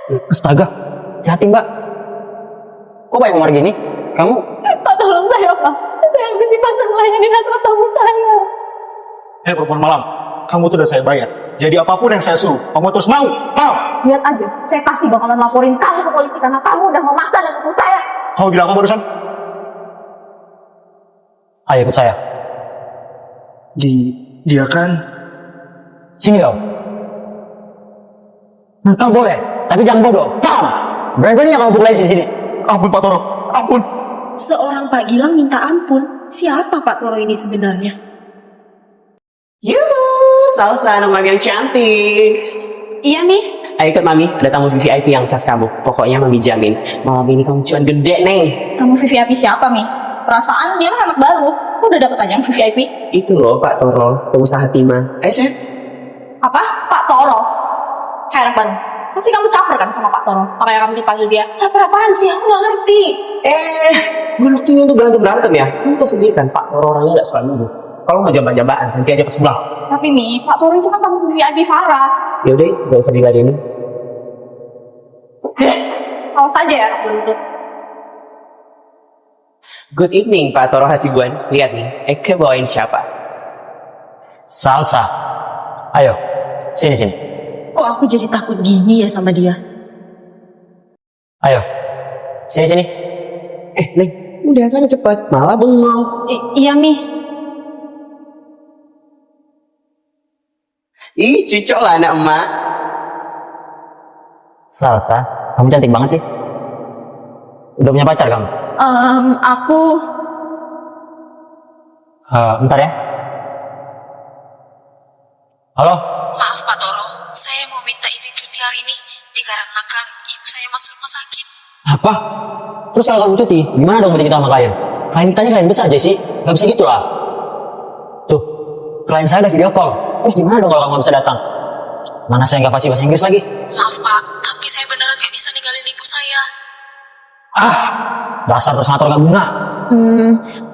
Astaga, hati mbak. Kok banyak kamar gini? Kamu? Pak, tolong saya, Pak. Saya habis dipasang lainnya di hasrat tamu saya. Perempuan malam, kamu tuh udah saya bayar. Jadi apapun yang saya suruh, kamu terus mau. Paham? Lihat aja, saya pasti bakalan laporin kamu ke polisi karena kamu udah memaksa dan menghukum saya. Kamu bilang apa barusan? Ayo ikut saya. Dia kan... Sini kau. Kau boleh, tapi jangan bodoh. Paham? Berani-beraninya kamu berlari di sini. Ampun Pak Toro, ampun. Seorang Pak Gilang minta ampun. Siapa Pak Toro ini sebenarnya? Salsa, anak mami yang cantik. Iya, Mi. Ayo ikut mami, ada tamu VIP yang cas kamu. Pokoknya mami jamin, mami ini kamu cuan gede nih. Kamu VIP siapa, Mi? Perasaan dia kan anak baru. Kok udah dapet aja VIP? Itu loh Pak Toro, pengusaha timah. Ayo Sep. Apa? Pak Toro? Hai anak baru. Pasti kamu caper kan sama Pak Toro? Makanya kamu dipanggil dia. Caper apaan sih? Aku gak ngerti. Gue waktunya untuk berantem ya. Kamu tau sendiri kan, Pak Toro orangnya gak suka nunggu. Kalau mau jambak-jambakan, nanti aja ke sebelah. Tapi Mi, Pak Toro itu kan tamu VIP Farah. Yaudah, gak usah diladenin. Kalau saja ya anak baru itu. Good evening Pak Toro Hasibuan. Lihat nih, Eke bawain siapa? Salsa. Ayo, sini. Kok aku jadi takut gini ya sama dia? Ayo, sini. Neng, udah sana cepat. Malah bengong. Iya Mi. Ih, cucok lah anak emak. Salsa, kamu cantik banget sih. Udah punya pacar kamu? Aku... Bentar ya. Halo? Maaf Pak Toro, saya mau minta izin cuti hari ini dikarenakan ibu saya masuk rumah sakit. Apa? Terus kalau kamu cuti, gimana dong kita sama klien? Klien kitanya klien besar, Jesse. Gak bisa gitu lah. Tuh, klien saya ada video call. Terus gimana dong kalau kamu gak bisa datang? Mana saya gak fasih bahasa Inggris lagi? Maaf Pak, tapi saya beneran gak bisa ninggalin ibu saya. Dasar translator gak guna.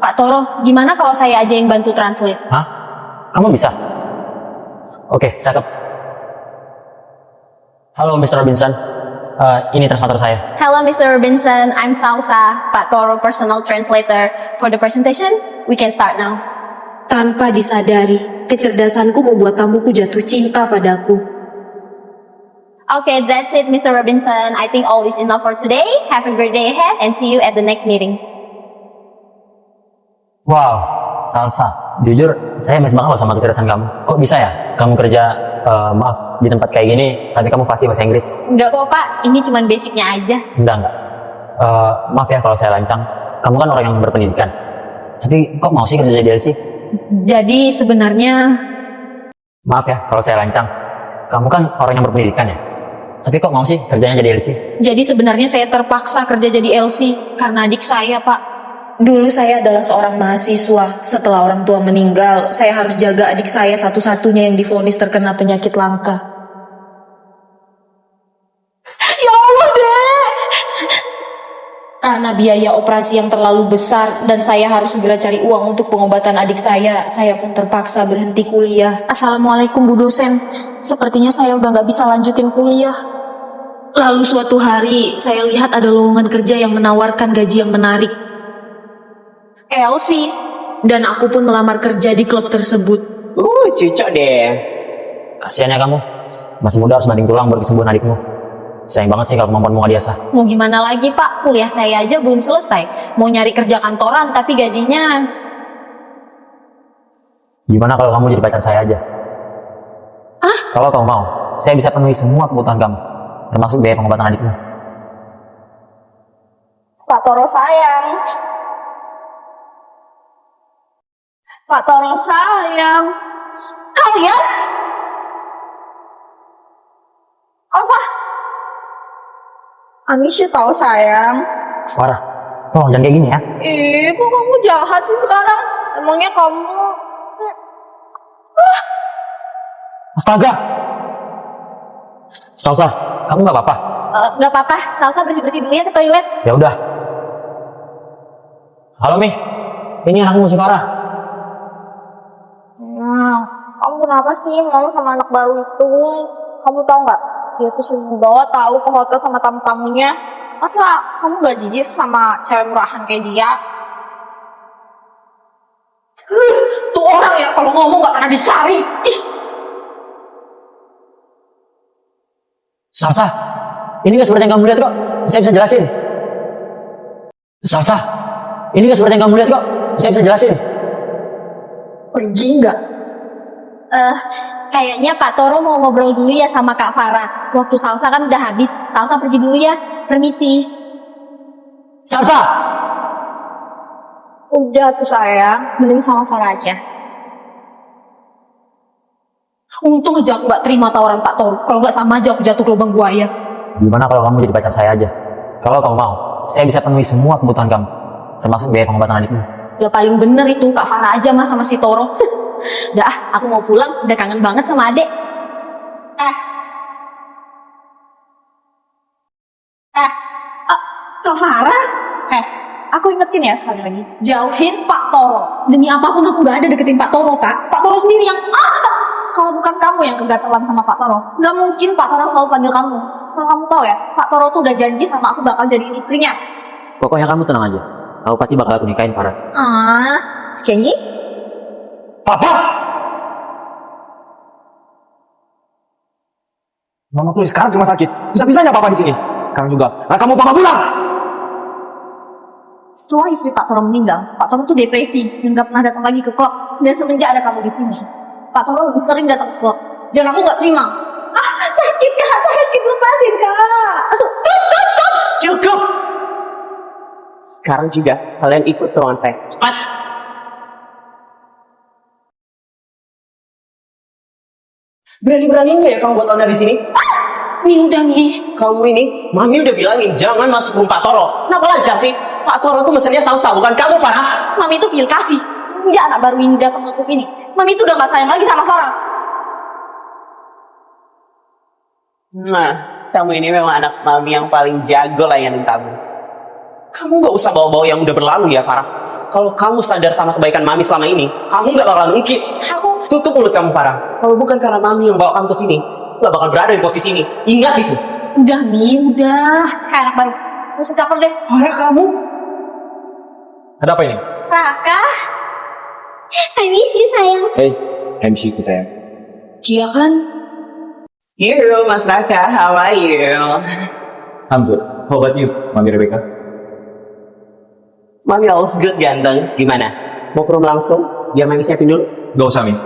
Pak Toro, gimana kalau saya aja yang bantu translate? Hah? Kamu bisa? Oke, cakep. Halo Mr. Robinson. Ini translator saya. Hello Mr. Robinson, I'm Salsa, Pak Toro personal translator. For the presentation, we can start now. Tanpa disadari, kecerdasanku membuat tamuku jatuh cinta padaku. Okay, that's it Mr. Robinson. I think all is enough for today. Have a great day ahead and see you at the next meeting. Wow, Salsa. Jujur, saya amazed banget loh sama kecerdasan kamu. Kok bisa ya? Kamu kerja, maaf, di tempat kayak gini, tapi kamu fasih bahasa Inggris? Enggak kok Pak, ini cuma basicnya aja. Enggak. Maaf ya kalau saya lancang. Kamu kan orang yang berpendidikan. Tapi kok mau sih kerja jadi LC? Jadi sebenarnya... Maaf ya kalau saya lancang. Kamu kan orang yang berpendidikan ya? Tapi kok mau sih kerjanya jadi LC? Jadi sebenarnya saya terpaksa kerja jadi LC karena adik saya Pak. Dulu saya adalah seorang mahasiswa. Setelah orang tua meninggal, saya harus jaga adik saya satu-satunya yang divonis terkena penyakit langka. Ya Allah Dek! Karena biaya operasi yang terlalu besar dan saya harus segera cari uang untuk pengobatan adik saya pun terpaksa berhenti kuliah. Assalamualaikum Bu dosen, sepertinya saya udah gak bisa lanjutin kuliah. Lalu suatu hari saya lihat ada lowongan kerja yang menawarkan gaji yang menarik. LC. Dan aku pun melamar kerja di klub tersebut. Cucok deh. Kasian ya kamu. Masih muda harus banting tulang buat kesembuhan adikmu. Sayang banget sih kalau kemampuanmu gak diasah. Mau gimana lagi Pak, kuliah saya aja belum selesai. Mau nyari kerja kantoran tapi gajinya... Gimana kalau kamu jadi pacar saya aja? Kalau kamu mau, saya bisa penuhi semua kebutuhan kamu. Termasuk biaya pengobatan adikmu. Pak Toro sayang. Pak Toro sayang. Kalian? Apa? Amisya tahu sayang. Farah, tolong jangan kayak gini ya. Kok kamu jahat sih sekarang? Emangnya kamu... Astaga! Salsa, kamu gak apa-apa? Gak apa-apa, Salsa bersih-bersih dulu ya ke toilet. Ya udah. Halo Mi, ini anakmu si Farah. Kamu kenapa sih mau sama anak baru itu? Kamu tahu nggak? Dia tuh sering bawa tahu ke hotel sama tamu-tamunya. Masa kamu gak jijik sama cewek murahan kayak dia? Tuh orang ya kalau ngomong gak pernah disaring. Ih. Salsa, ini gak seperti yang kamu lihat kok. Saya bisa jelasin. Salsa, ini gak seperti yang kamu lihat kok. Saya bisa jelasin. Pergi nggak? Kayaknya Pak Toro mau ngobrol dulu ya sama Kak Farah. Waktu Salsa kan udah habis. Salsa pergi dulu ya. Permisi. Salsa! Udah tuh sayang, mending sama Farah aja. Untung aja aku gak terima tawaran Pak Toro. Kalau gak sama aja aku jatuh ke lubang buaya. Gimana kalau kamu jadi pacar saya aja? Kalau kamu mau, saya bisa penuhi semua kebutuhan kamu. Termasuk biaya pengobatan adikmu. Ya paling bener itu Kak Farah aja mas sama si Toro. Udah aku mau pulang. Udah kangen banget sama adek. Kak Farah? Aku ingetin ya sekali lagi. Jauhin Pak Toro. Demi apapun aku gak ada deketin Pak Toro Kak. Pak Toro sendiri yang kalau bukan kamu yang kegatelan sama Pak Toro, nggak mungkin Pak Toro selalu panggil kamu. Soal kamu tahu ya, Pak Toro tuh udah janji sama aku bakal jadi istrinya. Pokoknya kamu tenang aja. Aku pasti bakal aku nikahin Farah. Janji? Papa! Mama tuh sekarang di rumah sakit. Bisa-bisanya papa di sini. Sekarang juga. Nah, kamu papa pulang. Setelah istri Pak Toro meninggal, Pak Toro tuh depresi dan gak pernah datang lagi ke klub. Dan semenjak ada kamu di sini, Pak Toro lebih sering datang ke klub. Dan aku gak terima. Sakit kak, sakit, lepasin kak. Stop. Cukup! Sekarang juga kalian ikut ke ruangan saya. Cepat! Berani-beraninya ya kamu buat owner di sini? Mi udah Mi. Kamu ini, Mami udah bilangin jangan masuk rumah Pak Toro. Kenapa lancar sih? Pak Toro tuh mesennya Salsa, bukan kamu, Farah. Mami tuh pilih kasih. Semenjak anak baru ini datang ke klub ini, Mami tuh udah gak sayang lagi sama Farah. Nah, kamu ini memang anak Mami yang paling jago layanin kamu. Kamu gak usah bawa-bawa yang udah berlalu ya, Farah. Kalau kamu sadar sama kebaikan Mami selama ini, kamu gak bakalan ungkit. Tutup mulut kamu, Farah. Kalau bukan karena Mami yang bawa kamu ke sini, gak bakal berada di posisi ini. Ingat itu. Udah Mi, udah. Kayak anak baru. Gak usah caper deh. Farah, kamu? Ada apa ini? Raka, I miss you sayang. Hey, MC itu sayang. Iya kan? Yo, Mas Raka, how are you? I'm good. How about you, Mami Rebecca? Mami always good, ganteng. Gimana? Mau ke rumah langsung? Biar Mami siapin dulu. Gak usah, Min.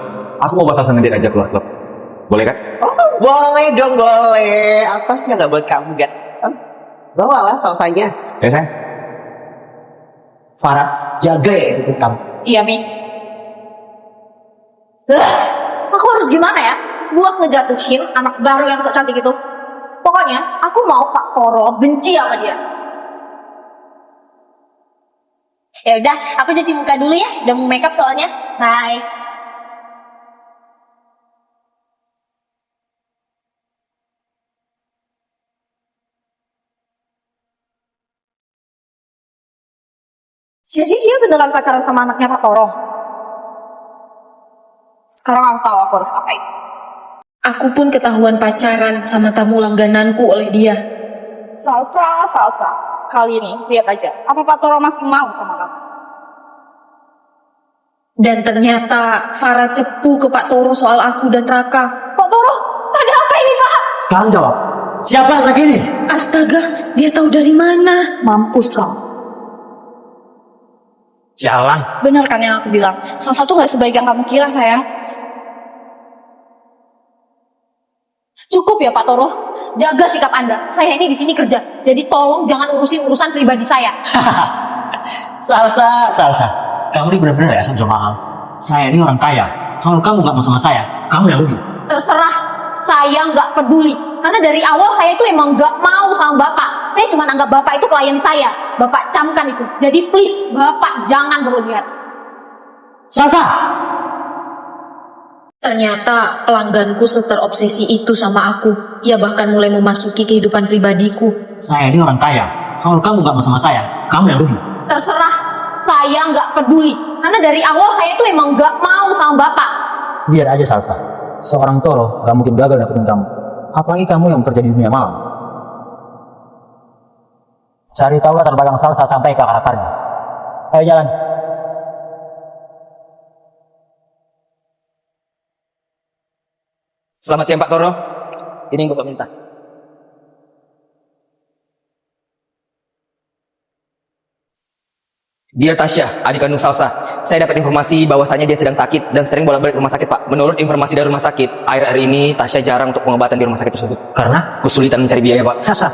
Aku mau bahas sendiri aja keluar klub. Boleh kan? Oh, boleh dong, boleh. Apa sih yang gak buat kamu, gak? Bawalah salsanya. Ya, sayang? Farah, jaga ya itu kamu. Iya, Mi. Aku harus gimana ya? Buat ngejatuhin anak baru yang sok cantik itu. Pokoknya, aku mau Pak Toro benci sama dia. Ya udah, aku cuci muka dulu ya. Udah mau makeup soalnya. Bye. Jadi dia beneran pacaran sama anaknya Pak Toro. Sekarang aku tahu aku harus ngapain. Aku pun ketahuan pacaran sama tamu langgananku oleh dia. Salsa. Kali ini, lihat aja. Apa Pak Toro masih mau sama kamu? Dan ternyata Farah cepu ke Pak Toro soal aku dan Raka. Pak Toro, ada apa ini Pak? Sekarang jawab. Siapa lagi ini? Astaga, dia tahu dari mana? Mampus kamu. Jalan. Bener kan yang aku bilang? Salsa tuh gak sebaik yang kamu kira sayang. Cukup ya Pak Toro, jaga sikap Anda. Saya ini di sini kerja, jadi tolong jangan urusin urusan pribadi saya. Salsa. Kamu ini benar-benar ya jual mahal. Saya ini orang kaya. Kalau kamu gak mau sama saya, kamu yang rugi. Terserah, saya nggak peduli. Karena dari awal saya tuh emang nggak mau sama Bapak. Saya cuma anggap Bapak itu klien saya. Bapak camkan itu. Jadi please, Bapak jangan berlebihan. Salsa! Ternyata pelangganku terobsesi itu sama aku. Ia bahkan mulai memasuki kehidupan pribadiku. Saya ini orang kaya. Kalau kamu gak mau sama saya, kamu yang rugi. Terserah, saya nggak peduli. Karena dari awal saya tuh emang nggak mau sama Bapak. Biar aja Salsa. Seorang Toro gak mungkin gagal dapetin kamu. Apalagi kamu yang bekerja di dunia malam. Cari tahu latar belakang Salsa sampai ke akar-akarnya. Ayo jalan. Selamat siang Pak Toro. Ini yang Bapak minta. Dia Tasya, adik kandung Salsa. Saya dapat informasi bahwasanya dia sedang sakit dan sering bolak-balik rumah sakit, Pak. Menurut informasi dari rumah sakit, akhir-akhir ini Tasya jarang untuk pengobatan di rumah sakit tersebut. Karena Kesulitan mencari biaya, Pak. Sasa.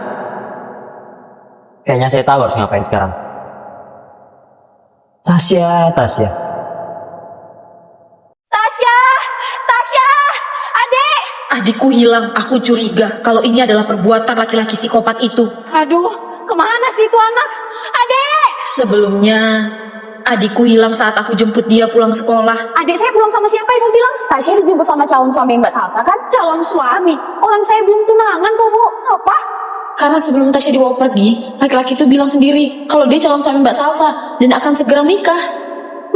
Kayaknya saya tahu harus ngapain sekarang. Tasya. Tasya! Tasya! Adek! Adikku hilang, aku curiga kalau ini adalah perbuatan laki-laki psikopat itu. Aduh, kemana sih itu anak? Adek! Sebelumnya, adikku hilang saat aku jemput dia pulang sekolah. Adik saya pulang sama siapa ibu bilang? Tasya dijemput sama calon suami Mbak Salsa kan? Calon suami? Orang saya belum tunangan kok bu. Apa? Karena sebelum Tasya dibawa pergi, laki-laki itu bilang sendiri kalau dia calon suami Mbak Salsa dan akan segera menikah.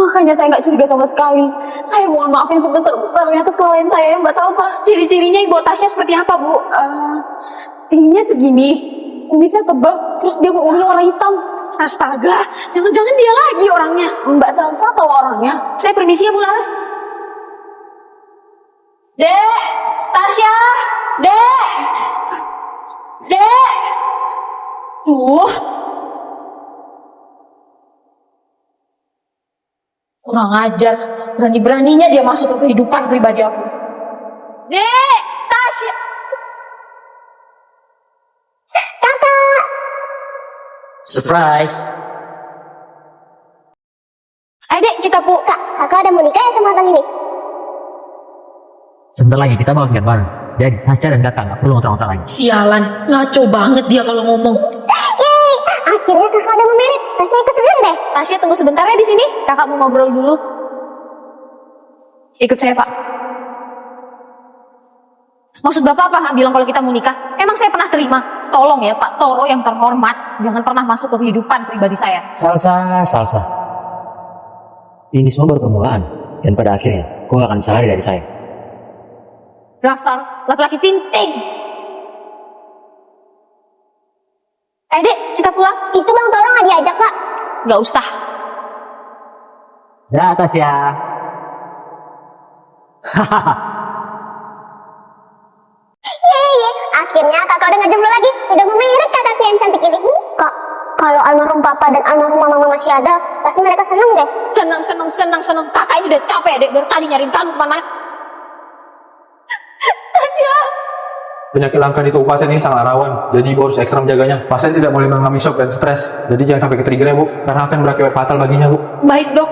Makanya saya nggak curiga sama sekali. Saya mohon maaf yang sebesar-besarnya atas kelalaian saya Mbak Salsa. Ciri-cirinya ibu Tasya seperti apa bu? Tingginya segini, kumisnya tebal, terus dia mobil warna hitam. Astaga, jangan-jangan dia lagi orangnya. Mbak Salsa tahu orangnya. Saya permisi ya Bu Laras. Dek, Tasya, Dek, Dek. Kurang ajar, berani-beraninya dia masuk ke kehidupan pribadi aku. Dek, Tasya. Surprise. Ayo Dek, kita bu. Kak, kakak ada mau nikah ya sama abang ini? Sebentar lagi kita mau lihat bareng. Jadi Tasya dan kakak nggak perlu ngotot-ngotot lagi. Sialan, ngaco banget dia kalau ngomong. Yeay, akhirnya kakak udah mau merit. Tasya ikut sebelum deh. Tasya tunggu sebentar ya di sini. Kakak mau ngobrol dulu. Ikut saya Pak. Maksud Bapak apa bilang kalau kita mau nikah? Emang saya pernah terima? Tolong ya Pak Toro yang terhormat, jangan pernah masuk ke kehidupan pribadi saya. Salsa. Ini semua baru permulaan. Dan pada akhirnya, kau gak akan bisa lari dari saya. Dasar laki-laki sinting. Dek, kita pulang. Itu bang Toro nggak diajak kak? Gak usah. Dah Tasya. Yeay, akhirnya kakak udah nggak jomblo lagi. Udah mau merit kakakku yang cantik ini. Kak, kalau almarhum papa dan almarhum mama masih ada, pasti mereka seneng deh. Senang. Kakak ini udah capek Dek. Dari tadi nyariin kamu kemana-mana. Tasya. Penyakit langka di tubuh pasien ini sangat rawan, jadi ibu harus ekstra menjaganya. Pasien tidak boleh mengalami shock dan stres, jadi jangan sampai ke-trigger ya bu, karena akan berakibat fatal baginya bu. Baik dok.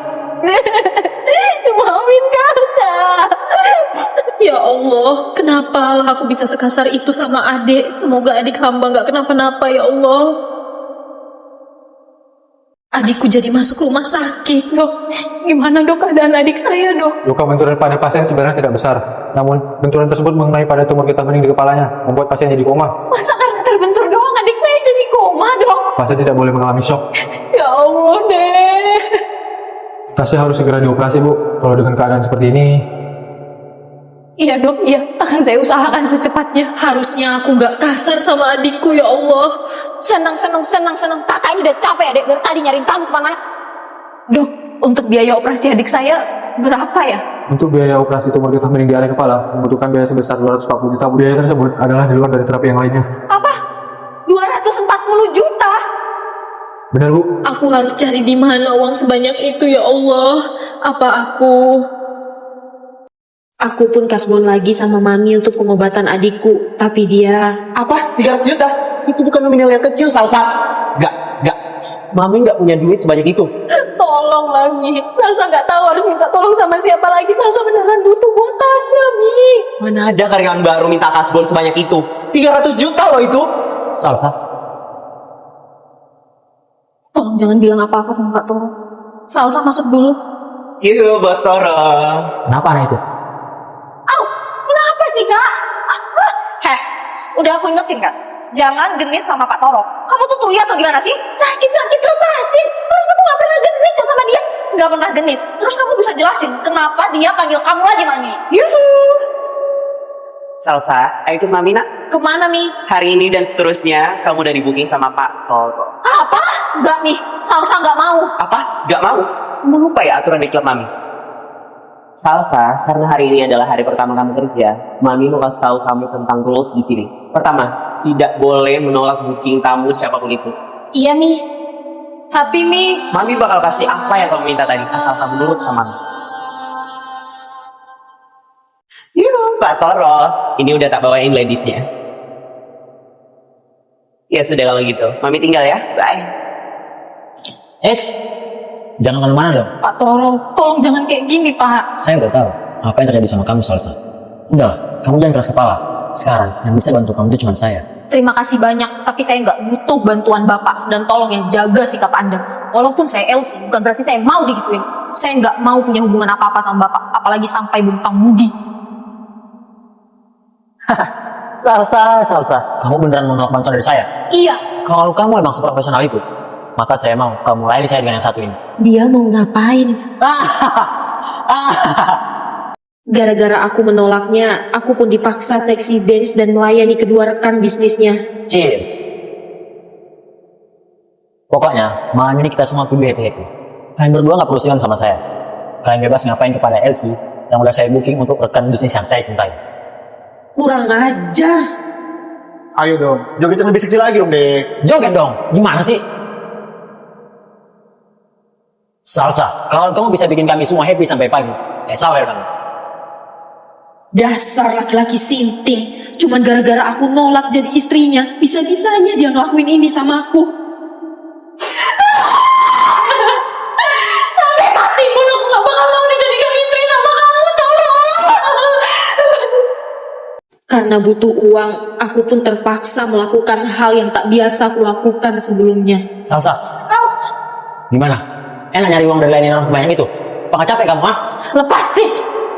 Maafin kakak. Ya Allah, kenapa aku bisa sekasar itu sama adik? Semoga adik hamba gak kenapa-napa ya Allah. Adikku jadi masuk rumah sakit. Dok, gimana dok keadaan adik saya dok? Luka benturan pada pasien sebenarnya tidak besar, namun benturan tersebut mengenai pada tumor getah bening di kepalanya, membuat pasien jadi koma. Masa karena terbentur doang adik saya jadi koma dok? Pasien tidak boleh mengalami shock. Ya Allah deh. Tasya harus segera dioperasi bu, kalau dengan keadaan seperti ini. Iya dok, iya. Akan saya usahakan secepatnya. Harusnya aku gak kasar sama adikku ya Allah. Senang. Kakak ini udah capek Dek. Dari tadi nyariin kamu kemana. Dok, untuk biaya operasi adik saya berapa ya? Untuk biaya operasi tumor getah bening di area kepala membutuhkan biaya sebesar 240 juta. Biaya tersebut adalah di luar dari terapi yang lainnya. Apa? 240 juta? Benar bu? Aku harus cari di mana uang sebanyak itu ya Allah. Aku pun kasbon lagi sama mami untuk pengobatan adikku, tapi dia... Apa? 300 juta? Itu bukan nominal yang kecil, Salsa. Gak. Mami gak punya duit sebanyak itu. Tolong lagi. Salsa gak tahu harus minta tolong sama siapa lagi. Salsa beneran butuh buat Tasya, Mi. Mana ada karyawan baru minta kasbon sebanyak itu? 300 juta loh itu. Salsa. Tolong jangan bilang apa-apa sama Kak Toro. Salsa masuk dulu. Yuk, Bos Toro. Kenapa anak itu? Kenapa sih Kak? Udah aku ingetin Kak. Jangan genit sama Pak Toro. Kamu tuh tuli atau gimana sih? Sakit lepasin. Kalau kamu gak pernah genit kok sama dia. Gak pernah genit. Terus kamu bisa jelasin kenapa dia panggil kamu lagi Mami? Yuhu. Salsa, ayo ikut Mami nak. Kemana, Mi? Hari ini dan seterusnya kamu udah di booking sama Pak Toro. Apa? Enggak, Mi. Salsa nggak mau. Apa? Gak mau? Kamu lupa ya aturan di klub Mami? Salsa, karena hari ini adalah hari pertama kamu kerja, Mami mau kasih tahu kamu tentang rules di sini. Pertama, tidak boleh menolak booking tamu siapapun itu. Iya, Mi. Tapi, Mi, Mami bakal kasih apa yang kamu minta tadi, asal kamu nurut sama Mami. Yuk, Pak Toro. Ini udah tak bawain ladiesnya. Ya sudah kalau gitu. Mami tinggal ya. Bye. Eits, jangan kemana-mana dong. Pak Toro, tolong jangan kayak gini, Pak. Saya udah tahu apa yang terjadi sama kamu, Salsa. Udah, kamu jangan keras kepala. Sekarang, yang bisa bantu kamu itu cuma saya. terima kasih banyak, tapi saya nggak butuh bantuan Bapak. Dan tolong yang jaga sikap Anda. Walaupun saya Elsie, bukan berarti saya mau digituin. Saya nggak mau punya hubungan apa-apa sama Bapak. Apalagi sampai berhutang budi. Salsa. Kamu beneran mau nolak bantuan dari saya? Iya, Kalau kamu emang seprofesional itu, maka saya mau kamu layani saya dengan yang satu ini. Dia mau ngapain? Gara-gara aku menolaknya, aku pun dipaksa seksi dance dan melayani kedua rekan bisnisnya. Cheers. Pokoknya, malam ini kita semua perlu happy-happy. Kalian berdua nggak perlu silang sama saya. Kalian bebas ngapain kepada Elsie yang udah saya booking untuk rekan bisnis yang saya cintai. Kurang ajar. Ayo dong, jogetin lebih seksi lagi dong, Dek. Joget dong, gimana sih? Salsa, kalau kamu bisa bikin kami semua happy sampai pagi, saya sawer kamu. Dasar laki-laki sinting. Cuman gara-gara aku nolak jadi istrinya, bisa-bisanya dia ngelakuin ini sama aku. Sampai mati pun aku gak bakal mau dijadikan istri sama kamu, tolong. Karena butuh uang, aku pun terpaksa melakukan hal yang tak biasa aku lakukan sebelumnya. Salsa, gimana? Enak nyari uang dari lain orang banyak itu? Apakah capek kamu, ha? lepasin.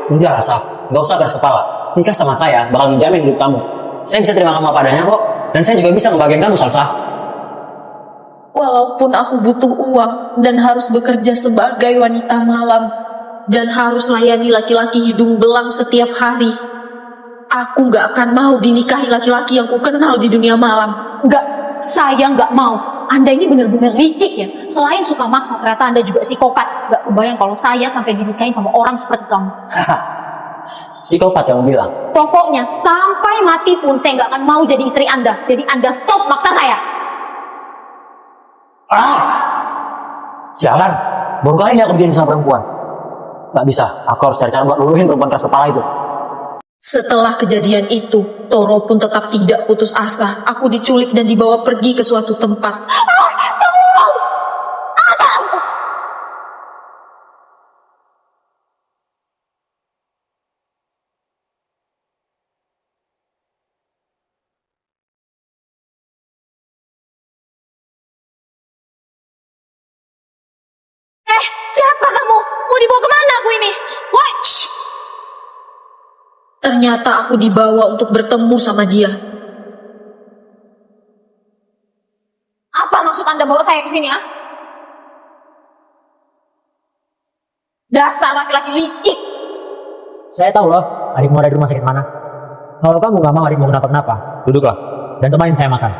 Enggak, Sal. Nggak usah keras kepala. Nikah sama saya bakal menjamin hidup kamu. Saya bisa terima kamu apa adanya kok. Dan saya juga bisa ngebagian kamu, Salsa. Walaupun aku butuh uang dan harus bekerja sebagai wanita malam dan harus layani laki-laki hidung belang setiap hari, aku gak akan mau dinikahi laki-laki yang kukenal di dunia malam. Enggak, saya nggak mau. Anda ini benar-benar licik ya. Selain suka maksa, ternyata Anda juga psikopat. Gak kebayang kalau saya sampai dinikahin sama orang seperti kamu. Psikopat yang bilang. Pokoknya sampai mati pun saya nggak akan mau jadi istri Anda. Jadi Anda stop maksa saya. Sialan, baru kali ini aku begini sama perempuan. Gak bisa, aku harus cari cara buat luluhin perempuan keras kepala itu. Setelah kejadian itu, Toro pun tetap tidak putus asa. Aku diculik dan dibawa pergi ke suatu tempat. Siapa kamu? Mau dibawa kemana aku ini? Woi, Ternyata aku dibawa untuk bertemu sama dia. apa maksud Anda bawa saya ke sini, ah? Dasar laki-laki licik. Saya tahu loh, adikmu ada di rumah sakit mana. Kalau kamu gak mau adikmu kenapa-kenapa, duduklah dan temenin saya makan.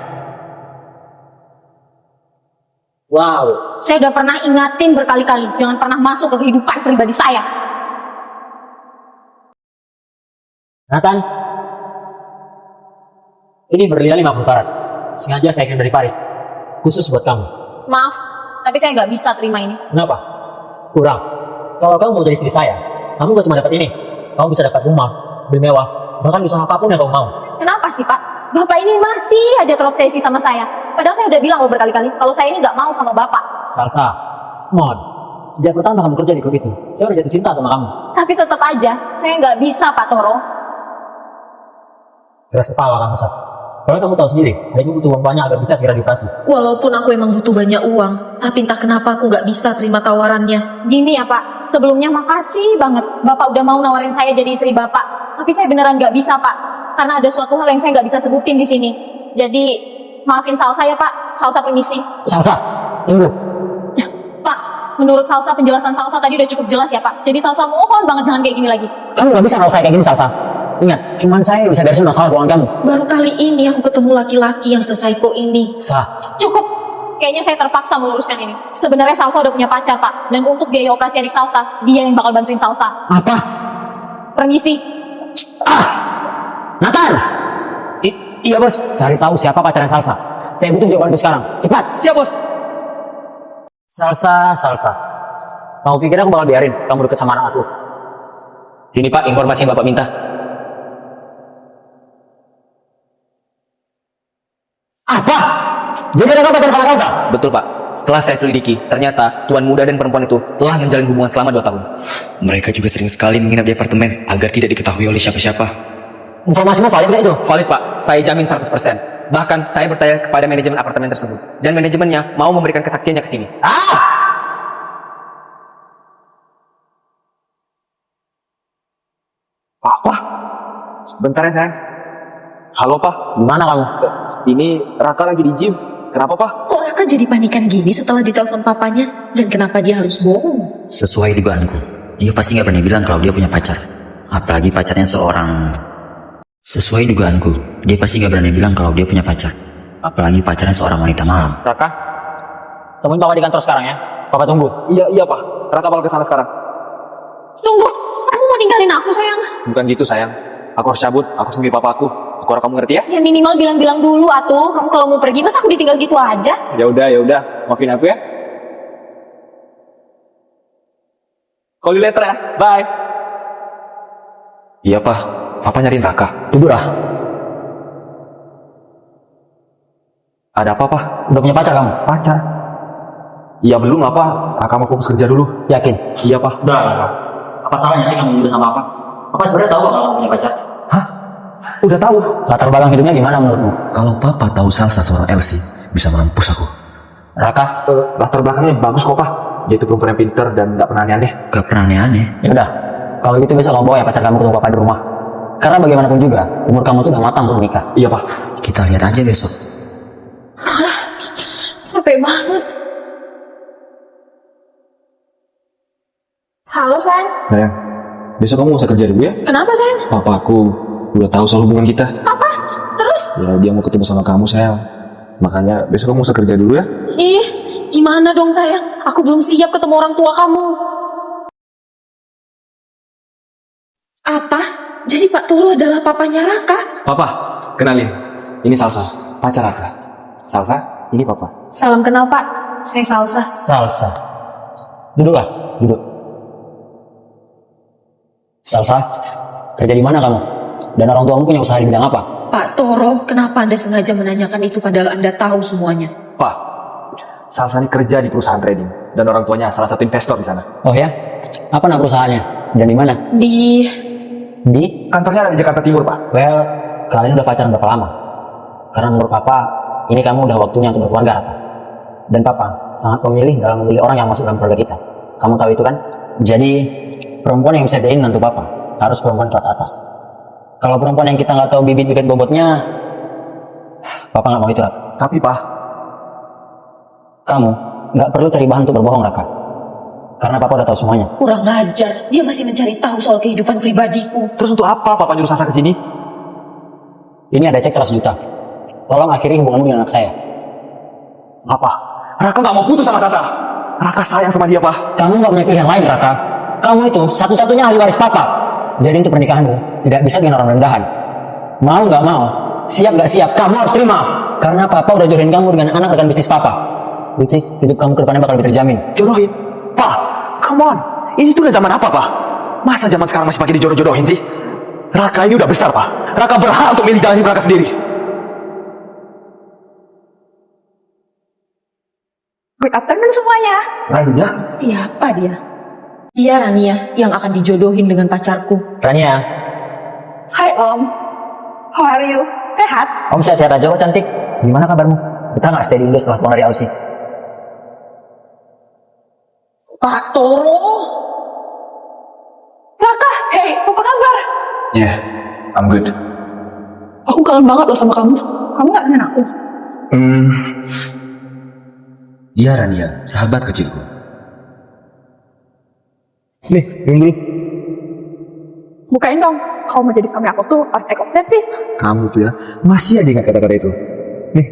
Wow, Saya udah pernah ingatin berkali-kali, jangan pernah masuk ke kehidupan pribadi saya. Nathan, ini bernilai 50 karat. Sengaja saya kirim dari Paris, khusus buat kamu. Maaf, tapi saya nggak bisa terima ini. Kenapa? Kurang. Kalau kamu mau jadi istri saya, kamu gak cuma dapat ini. Kamu bisa dapat rumah, mobil mewah, bahkan bisa apapun yang kamu mau. Kenapa sih, Pak? Bapak ini masih aja terobsesi sama saya. Padahal saya udah bilang loh berkali-kali, kalau saya ini nggak mau sama Bapak. Salsa, come on. Sejak pertama kamu kerja di klub itu, saya udah jatuh cinta sama kamu. Tapi tetap aja, saya nggak bisa, Pak Toro. Keras kepala kamu, Sat. Kalau kamu tahu sendiri, adikmu butuh uang banyak agar bisa segera dioperasi. Walaupun aku emang butuh banyak uang, tapi entah kenapa aku gak bisa terima tawarannya. Gini ya, Pak. Sebelumnya makasih banget. Bapak udah mau nawarin saya jadi istri Bapak. Tapi saya beneran nggak bisa, Pak. Karena ada suatu hal yang saya nggak bisa sebutin di sini. Jadi, maafin Salsa ya, Pak. Salsa permisi. Salsa, tunggu. Pak, menurut Salsa, penjelasan Salsa tadi udah cukup jelas ya, Pak. Jadi Salsa mohon banget jangan kayak gini lagi. Kamu gak bisa kalau saya kayak gini, Salsa. Ingat, cuman saya yang bisa beresin masalah keuangan kamu. Baru kali ini aku ketemu laki-laki yang sesaiko ini. Sah. Cukup. Kayaknya saya terpaksa meluruskan ini. Sebenarnya Salsa udah punya pacar, Pak. Dan untuk biaya operasi adik Salsa, dia yang bakal bantuin Salsa. Apa? Permisi. Nathan! Iya bos. Cari tahu siapa pacarnya Salsa. Saya butuh jawaban itu sekarang. Cepat. Siap, Bos. Salsa. Kamu pikir aku bakal biarin kamu deket sama anak aku? Ini Pak, informasi yang Bapak minta. Apa? Jadi ada pacaran sama Salsa? Betul Pak. Setelah saya selidiki, ternyata tuan muda dan perempuan itu telah menjalin hubungan selama 2 tahun. Mereka juga sering sekali menginap di apartemen agar tidak diketahui oleh siapa-siapa. Informasimu valid nggak itu? Valid Pak, saya jamin 100%. Bahkan saya bertanya kepada manajemen apartemen tersebut. Dan manajemennya mau memberikan kesaksiannya ke sini. Apa? Bentar ya, sayang. Halo, Pak. Gimana kamu? Ini Raka lagi di gym. Kenapa, Pak? Kok Raka jadi panikan gini setelah ditelepon papanya? Dan kenapa dia harus bohong? Sesuai dugaanku, dia pasti nggak berani bilang kalau dia punya pacar. Apalagi pacarnya seorang... Sesuai dugaanku, dia pasti nggak berani bilang kalau dia punya pacar. Apalagi pacarnya seorang wanita malam. Raka, temuin papa di kantor sekarang ya. Papa tunggu. Iya, Pak. Raka bakal ke sana sekarang. Tunggu. Kamu mau ninggalin aku, sayang? Bukan gitu, sayang. Aku harus cabut. Aku sendiri papaku. Aku harap kamu ngerti ya? Ya minimal bilang-bilang dulu atuh. Kamu kalau mau pergi, masa aku ditinggal gitu aja? Ya udah. Maafin aku ya. Call you later ya. Bye. Iya, Pak. Papa nyariin Raka. Tidur lah. Ada apa, Pak? Udah punya pacar kamu? Pacar? Iya, belum apa. Raka mau fokus kerja dulu. Yakin? Iya, Pak. Udah Raka. Apa salahnya sih kamu jujur sama apa? Papa sebenarnya tahu kalau kamu punya pacar. Hah? Udah tahu. Latar belakang hidupnya gimana menurutmu? Kalau papa tahu Salsa seorang Elsie, bisa mampus aku. Raka? Latar belakangnya bagus kok, Pak. Dia itu perempuan yang pinter dan gak pernah aneh-aneh. Gak pernah aneh-aneh. Ya udah. Kalau gitu besok kamu bawa ya pacar kamu ketemu papa di rumah. Karena bagaimanapun juga, umur kamu tuh udah matang untuk menikah. Iya, Pak. Kita lihat aja besok. Capek banget. Halo, sayang. Sayang, besok kamu gak usah kerja dulu ya. Kenapa, sayang? Papaku udah tahu soal hubungan kita. Apa? Terus? Ya, dia mau ketemu sama kamu, sayang. Makanya besok kamu usah kerja dulu ya. Ih, gimana dong, sayang? Aku belum siap ketemu orang tua kamu. Apa? Jadi Pak Toro adalah papanya Raka? Papa, kenalin. Ini Salsa, pacar Raka. Salsa, ini Papa. Salam kenal, Pak. Saya Salsa. Salsa. Duduklah, duduk. Salsa, kerja di mana kamu? Dan orang tuamu punya usaha di bidang apa? Pak Toro, kenapa Anda sengaja menanyakan itu padahal Anda tahu semuanya? Pak, Salsa ini kerja di perusahaan trading. Dan orang tuanya salah satu investor di sana. Oh ya? Apa nama perusahaannya? Dan di mana? Di? Kantornya ada di Jakarta Timur, Pak. Well, kalian udah pacaran berapa lama? Karena menurut papa, ini kamu udah waktunya untuk berkeluarga, Raka. Dan papa sangat memilih dalam memilih orang yang masuk dalam keluarga kita. Kamu tahu itu kan? Jadi, perempuan yang bisa jadiin menantu papa harus perempuan kelas atas. Kalau perempuan yang kita nggak tahu bibit-bibit bobotnya, papa nggak mau itu, Raka. Tapi, Pak, Kamu nggak perlu cari bahan untuk berbohong, Raka. Karena papa udah tahu semuanya. Kurang ajar, dia masih mencari tahu soal kehidupan pribadiku. terus untuk apa Papa nyuruh Salsa ke sini? Ini ada cek 100 juta. Tolong akhiri hubunganmu dengan anak saya. Apa? Raka nggak mau putus sama Salsa. Raka sayang sama dia, Pak. Kamu nggak punya pilihan lain, Raka. Kamu itu satu-satunya ahli waris papa. Jadi untuk pernikahanmu tidak bisa dengan orang rendahan. Mau nggak mau, siap nggak siap, kamu harus terima. Karena papa udah jodohin kamu dengan anak rekan bisnis papa. Which is, hidup kamu ke depannya bakal lebih terjamin. Jodohin? Pak, come on. Ini tuh udah zaman apa, Pak? Masa zaman sekarang masih pakai dijodoh-jodohin sih? Raka ini udah besar, Pak. Raka berhak untuk milih jalan hidup Raka sendiri. Good afternoon semuanya. Rania? Siapa dia? Dia Rania yang akan dijodohin dengan pacarku. Rania, Hai Om. How are you? Sehat? Om sehat-sehat aja kok, cantik. Gimana kabarmu? Betah nggak stay di Indo setelah pulang dari Aussie? Pak Toro. Raka, hey, apa kabar? Yeah, I'm good. Aku kangen banget loh sama kamu. Kamu gak kangen aku? Dia Rania, sahabat kecilku. Nih, minum dulu. Bukain dong. Kalau mau jadi suami aku tuh harus take off service. Kamu tuh ya, masih ada ingat kata-kata itu. Nih,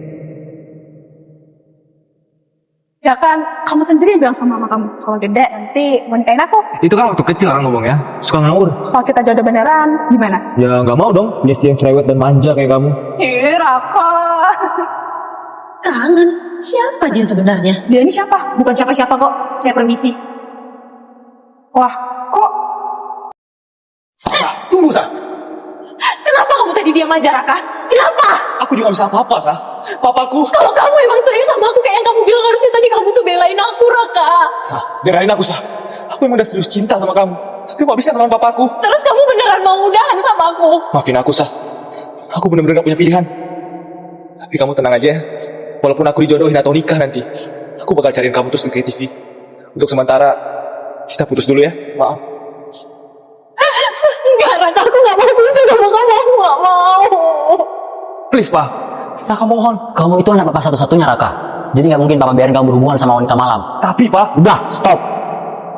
Ya kan, kamu sendiri bilang sama mama kamu, kalau gede nanti mau nikahin aku. itu kan waktu kecil orang ngomong ya, suka ngawur. Kalau kita jodoh beneran, gimana? Ya nggak mau dong, dia yang cerewet dan manja kayak kamu. Ih, Raka. Kangen. Siapa dia sebenarnya? Dia ini siapa? Bukan siapa-siapa kok. Saya permisi. Wah, kok Sah, tunggu Sah. Kenapa kamu tadi diam aja, Raka? Kenapa? Aku juga bisa apa-apa Sah. Papaku. Kalau kamu emang serius sama aku kayak yang kamu bilang, harusnya tadi kamu tuh belain aku, Raka. Sah, dengerin aku Sah. Aku emang udah serius cinta sama kamu. Tapi gak bisa ngelawan papaku. Terus kamu beneran mau udahan sama aku? Maafin aku Sah. Aku bener-bener gak punya pilihan. Tapi kamu tenang aja ya. Walaupun aku dijodohin atau nikah nanti, aku bakal cariin kamu terus ke TV. Untuk sementara, kita putus dulu ya. Maaf. Enggak, Raka, aku gak mau putus sama kamu. Aku gak mau. Please, Pak. Raka mohon. Kamu itu anak papa satu-satunya, Raka. Jadi nggak mungkin papa biarin kamu berhubungan sama wanita malam. Tapi, Pak. Udah, stop.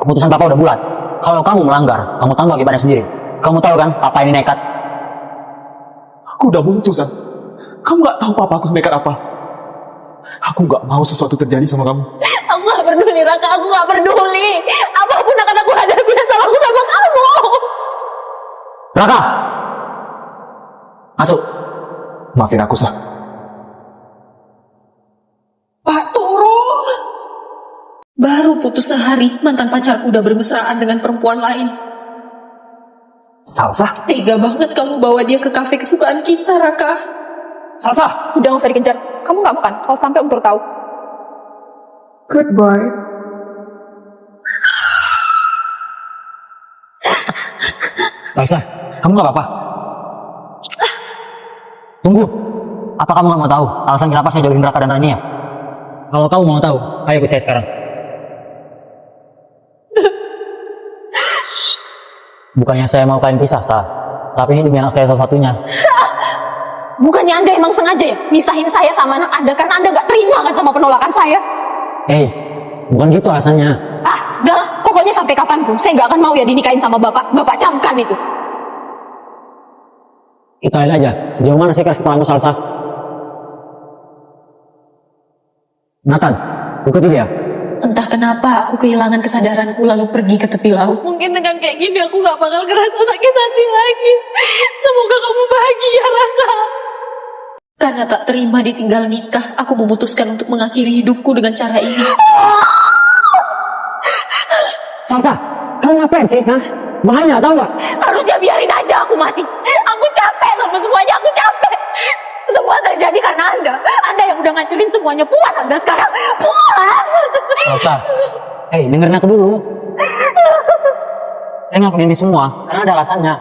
Keputusan papa udah bulat. Kalau kamu melanggar, kamu tanggung akibatnya sendiri. Kamu tahu kan, papa ini nekat. Aku udah buntu, Sah. Kamu gak tahu papa aku nekat apa. Aku gak mau sesuatu terjadi sama kamu. Aku gak peduli, Raka. Aku gak peduli. Apapun akan aku hadapi asal aku sama kamu. Raka! Masuk. Maafin aku, Sah. Pak Toro. Baru putus sehari, mantan pacarku udah bermesraan dengan perempuan lain. Salsa? Tega banget kamu bawa dia ke kafe kesukaan kita, Raka. Salsa? udah gak usah dikejar. Kamu gak makan kalau sampai Om Toro tahu. Goodbye. Salsa, kamu gak apa-apa? Tunggu. Apa kamu gak mau tahu alasan kenapa saya jauhin Raka dan Rania? Kalau kamu mau tahu, ayo ikut saya sekarang. Bukannya saya mau kalian pisah, Sa. Tapi ini demi anak saya satu-satunya. Bukannya Anda emang sengaja ya misahin saya sama anak Anda karena Anda gak terima kan sama penolakan saya? Bukan gitu alasannya. Udah lah, pokoknya sampai kapanpun saya gak akan mau ya dinikahin sama Bapak. Bapak camkan itu. Kita lihat aja, sejauh mana sih keras kepalamu, Salsa? Nathan, ikuti dia. Entah kenapa aku kehilangan kesadaranku lalu pergi ke tepi laut. Mungkin dengan kayak gini aku gak bakal ngerasa sakit hati lagi. Semoga kamu bahagia, Raka. Karena tak terima ditinggal nikah, aku memutuskan untuk mengakhiri hidupku dengan cara ini. Salsa, kamu ngapain sih? Hah? Bahaya, tau gak? Harusnya biarin aja aku mati. Aku capek sama semuanya, aku capek. Semua terjadi karena Anda. Anda yang udah ngancurin semuanya. Puas Anda sekarang. Puas. Salsa, dengerin aku dulu. Saya ngelakuin ini semua karena ada alasannya.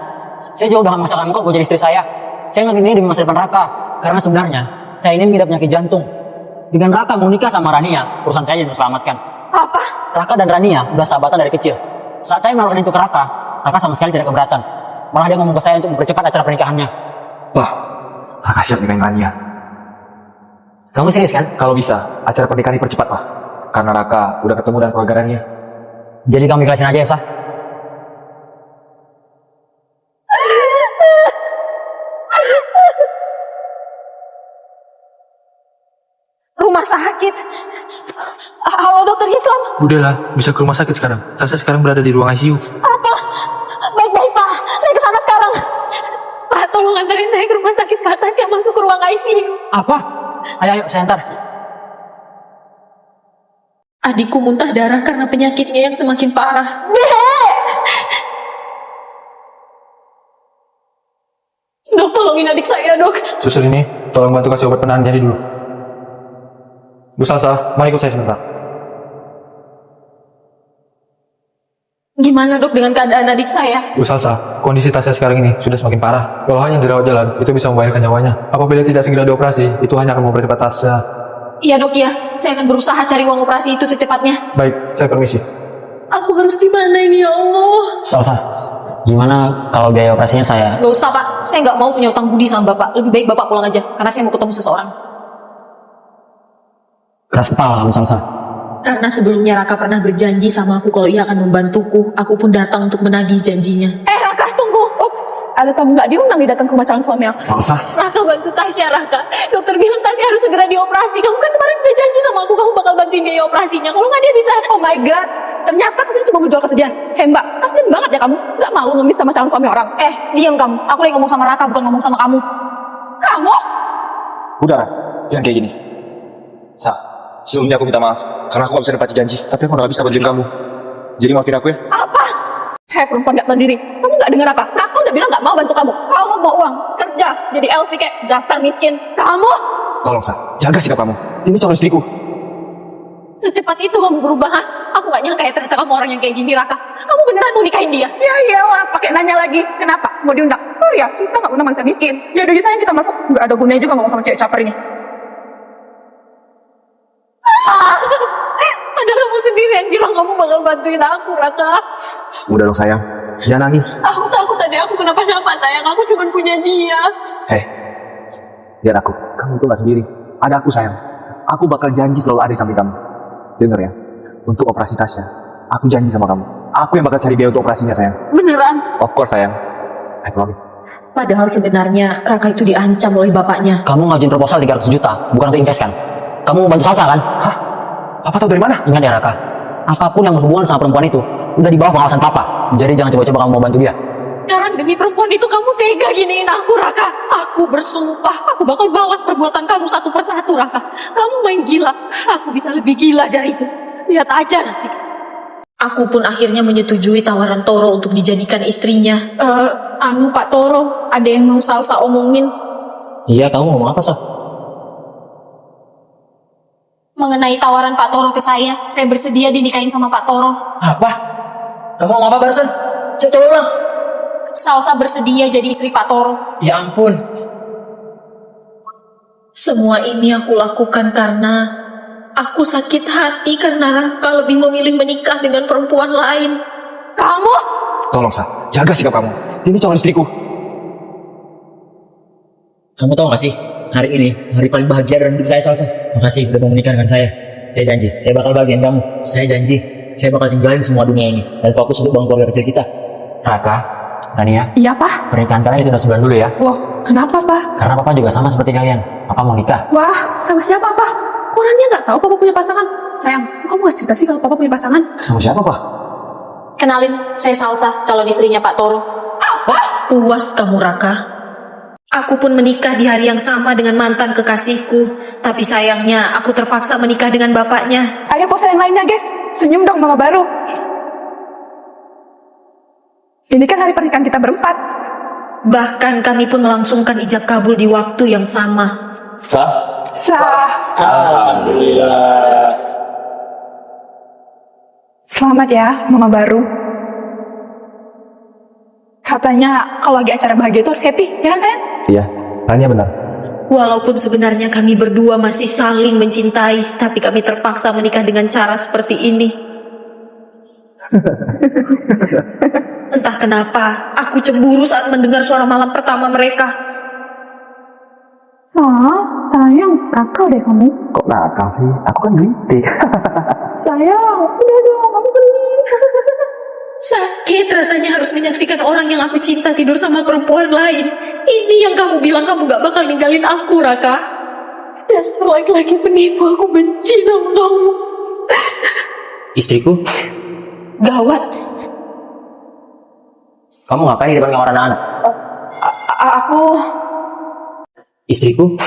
Saya juga udah gak memaksakan kok buat jadi istri saya. Saya ngelakuin ini demi masa depan Raka. Karena sebenarnya, saya ini mengidap penyakit jantung. Dengan Raka mau nikah sama Rania, urusan saya jadi terselamatkan. Apa? Raka dan Rania udah sahabatan dari kecil. Saat saya menawarkan itu ke Raka sama sekali tidak keberatan. Malah dia ngomong ke saya untuk mempercepat acara pernikahannya. Wah, Raka siap nikahin Rania. Kamu serius kan? Kalau bisa, acara pernikahan dipercepat, Pak. Karena Raka udah ketemu dengan keluarga Rania. Jadi kamu ikhlasin aja ya, Sah? Rumah sakit. Halo dokter Islam. Udahlah, bisa ke rumah sakit sekarang. Salsa sekarang berada di ruang ICU. Apa? Baik-baik Pak. Saya ke sana sekarang. Pak, tolong antarin saya ke rumah sakit. Pak Tasya masuk ke ruang ICU. Apa? Ayo, saya antar. Adikku muntah darah karena penyakitnya yang semakin parah. Dok, tolongin adik saya, dok. Suster ini, tolong bantu kasih obat penahan nyeri dulu. Bu Salsa, mari ikut saya sebentar. Gimana dok dengan keadaan adik saya? Bu Salsa, kondisi Tasya sekarang ini sudah semakin parah. Kalau hanya dirawat jalan, itu bisa membahayakan nyawanya. Apabila tidak segera dioperasi, itu hanya akan mempercepat Tasya. Iya dok ya, saya akan berusaha cari uang operasi itu secepatnya. Baik, saya permisi. Aku harus gimana ini ya Allah? Salsa, gimana kalau biaya operasinya saya? Gak usah pak, saya gak mau punya utang budi sama bapak. Lebih baik bapak pulang aja, karena saya mau ketemu seseorang. Keras kepala kamu, Salsa. Karena sebelumnya Raka pernah berjanji sama aku kalau ia akan membantuku, aku pun datang untuk menagih janjinya. Raka, tunggu. Ups. ada tamu nggak diundang nih datang ke rumah calon suami aku. Elsa, Raka bantu Tasya, Raka. Dokter bilang Tasya harus segera dioperasi. Kamu kan kemarin udah janji sama aku, kamu bakal bantuin biaya operasinya. Kalau nggak dia bisa. Oh my god, ternyata kesini cuma menjual kesedihan. Mbak, kasian banget ya kamu. Nggak mau ngemis sama calon suami orang. Diam kamu. Aku lagi ngomong sama Raka, bukan ngomong sama kamu. Kamu? udah Ra, jangan kayak gini. Sa, sebelumnya aku minta maaf karena aku gak bisa nepati janji, tapi aku gak bisa bantuin kamu. Jadi maafin aku ya. Apa? Perempuan gak tahu diri. Kamu gak dengar apa? Raka udah bilang gak mau bantu kamu. Kalau mau uang, kerja. Jadi LC kayak dasar miskin. Kamu? Tolong Sa, jaga sikap kamu. Ini calon istriku. Secepat itu kamu berubah, ha? Aku gak nyangka ya ternyata kamu orang yang kayak gini, Raka. Kamu beneran mau nikahin dia? Ya iyalah, pakai nanya lagi. Kenapa? Mau diundang? Sorry ya, kita gak pernah manusia miskin. Ya udah sayang kita masuk. Gak ada gunanya juga ngomong sama cewek caper ini. Ada kamu sendiri yang bilang kamu bakal bantuin aku, Raka. Udah dong sayang, jangan nangis. Aku takut tadi aku kenapa-napa, sayang. Aku cuma punya dia. Hei, lihat aku, kamu tuh gak sendiri. Ada aku sayang. Aku bakal janji selalu ada di samping kamu. Dengar ya, untuk operasi Tasya, aku janji sama kamu. Aku yang bakal cari biaya untuk operasinya sayang. Beneran? Of course sayang. Ayo keluar. Padahal sebenarnya Raka itu diancam oleh bapaknya. Kamu ngajuin proposal 300 juta, bukan untuk invest kan? Kamu mau bantu Salsa kan? Hah? Papa tahu dari mana? Ingat ya Raka, apapun yang berhubungan sama perempuan itu, udah di bawah pengawasan Papa. Jadi jangan coba-coba kamu mau bantu dia. Sekarang demi perempuan itu kamu tega giniin aku, Raka. Aku bersumpah, aku bakal balas perbuatan kamu satu persatu, Raka. Kamu main gila, aku bisa lebih gila dari itu. Lihat aja nanti. Aku pun akhirnya menyetujui tawaran Toro untuk dijadikan istrinya. Pak Toro, ada yang mau Salsa omongin? Iya, kamu ngomong apa, Sal? Mengenai tawaran Pak Toro ke saya bersedia dinikahin sama Pak Toro. Apa? Kamu ngomong apa barusan? Coba ulang. Salsa bersedia jadi istri Pak Toro. Ya ampun. Semua ini aku lakukan karena aku sakit hati karena Raka lebih memilih menikah dengan perempuan lain. Kamu? Tolong Sa, jaga sikap kamu. Ini calon istriku. Kamu tahu gak sih, hari ini hari paling bahagia dalam hidup saya, Salsa. Makasih udah mau menikah dengan saya. Saya janji, saya bakal bahagiain kamu. Saya janji, saya bakal tinggalin semua dunia ini dan fokus untuk bangun keluarga kecil kita. Raka, Rania, Iya, Pak. pernikahan kalian ditunda sebulan dulu ya. Wah, kenapa, Pak? Karena Papa juga sama seperti kalian. Papa mau nikah. Wah, sama siapa, Pak? Kok Rania nggak tahu Papa punya pasangan? Sayang, kok kamu nggak cerita sih kalau Papa punya pasangan? Sama siapa, Pak? Kenalin, saya Salsa, calon istrinya Pak Toro. Apa? Puas kamu, Raka? Aku pun menikah di hari yang sama dengan mantan kekasihku. Tapi sayangnya aku terpaksa menikah dengan bapaknya. Ayo pose yang lainnya, guys. Senyum dong, mama baru. Ini kan hari pernikahan kita berempat. Bahkan kami pun melangsungkan ijab kabul di waktu yang sama. Sa? Sah. Alhamdulillah. Selamat ya, mama baru. Katanya kalau lagi acara bahagia itu harus happy, ya kan sayang? Iya, Rania benar. Walaupun sebenarnya kami berdua masih saling mencintai, tapi kami terpaksa menikah dengan cara seperti ini. Entah kenapa, aku cemburu saat mendengar suara malam pertama mereka. Sayang, kakak deh kamu. Kok nakal sih? Aku kan gelitik. Sayang, udah dong, kamu geli. Sakit rasanya harus menyaksikan orang yang aku cinta tidur sama perempuan lain. Ini yang kamu bilang kamu gak bakal ninggalin aku, Raka. Dasar laki-laki penipu, aku benci sama kamu. Istriku, Gawat. kamu ngapain di depan kamar anak-anak? Aku... Istriku,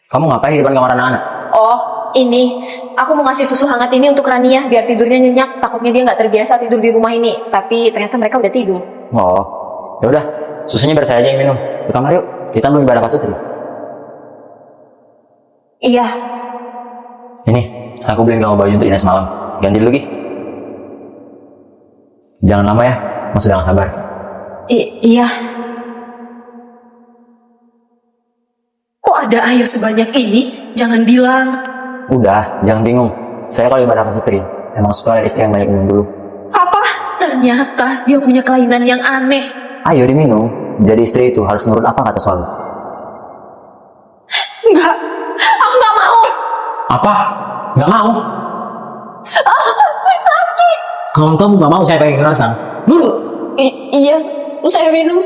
kamu ngapain di depan kamar anak-anak? Oh, ini. Aku mau ngasih susu hangat ini untuk Rania, biar tidurnya nyenyak. Takutnya dia gak terbiasa tidur di rumah ini. Tapi ternyata mereka udah tidur. Oh, ya udah, susunya biar saya aja yang minum. Ke kamar yuk, kita belum ibadah pasutri. Iya. Ini, aku beliin kamu baju untuk Ines malam. Ganti dulu, Gi. Jangan lama ya, mas sudah gak sabar. Iya. Kok ada air sebanyak ini? Jangan bilang. Udah, jangan bingung. Saya kalau ibadah pasutri, emang suka ada istri yang banyak minum dulu. Apa? Ternyata dia punya kelainan yang aneh. Ayo diminum, jadi istri itu harus nurut apa kata suami. Enggak, aku gak mau. Apa? Nggak mau? Sakit. Kalau kamu nggak mau saya pakai kekerasan, nurut. Iya, saya minum.